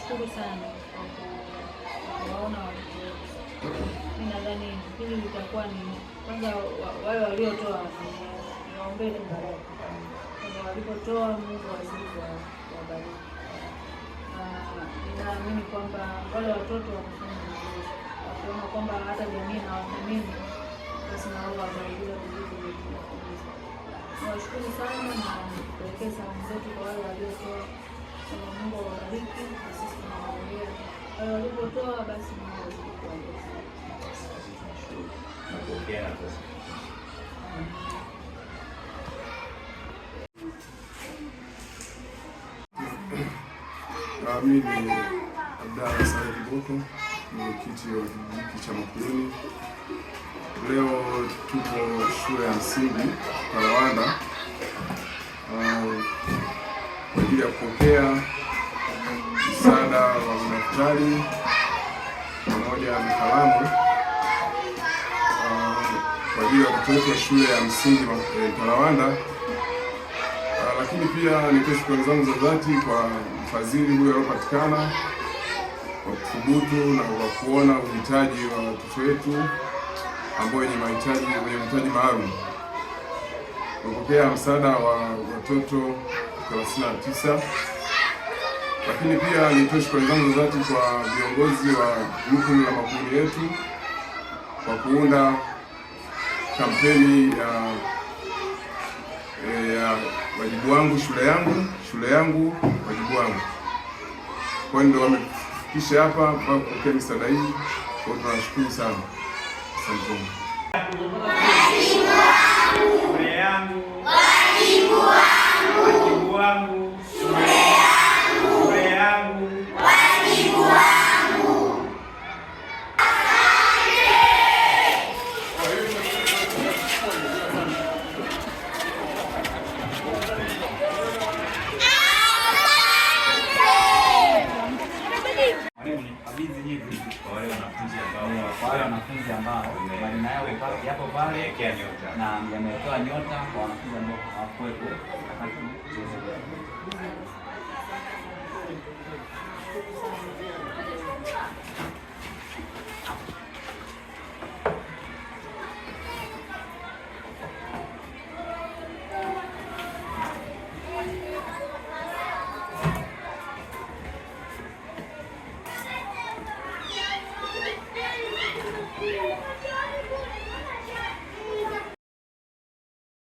Tunashukuru sana kwa kuwaona watoto wetu. Mimi nadhani hili litakuwa ni kwanza wale waliotoa niwaombee baraka. Kwa walipotoa Mungu azidi kuwabariki. Ninaamini kwamba wale watoto wanafanya vizuri. Wakiona kwamba hata jamii na wathamini, basi na wao wataingiza vizuri. Nawashukuru sana na kupelekea salamu zetu kwa wale waliotoa. Mungu awabariki, na sisi tunawaombea. Wale walipotoa basi Mungu azidi kuwabariki. Mimi ni Abdalla Saleh Kiboko, mwenyekiti wa kijiji cha Makuleni. Leo tupo shule ya msingi Talawanda kwa ajili ya kupokea msaada wa madaftari pamoja na kalamu kwa ajili ya watoto wetu wa shule ya msingi Talawanda. Lakini pia nitoe shukrani zangu za dhati kwa mfadhili huyo aliyopatikana kwa kuthubutu na kwa kuona uhitaji wa watoto wetu ambao wenye mahitaji maalum. Tumepokea msaada wa watoto 39. Lakini pia nitoe shukrani zangu za dhati kwa viongozi wa grupu la makundi yetu kwa kuunda kampeni ya wajibu wangu shule yangu wajibu wangu. Kwa hiyo ndio wamefikisha hapa kwa kupokea misaada hii. Kwa hiyo tunashukuru sana. Asante. Shule yangu wajibu wangu, shule yangu wajibu wangu. Wale wanafunzi ambao majina yao yapo pale na yamewekewa nyota kwa wanafunzi ambao hawakuwepo.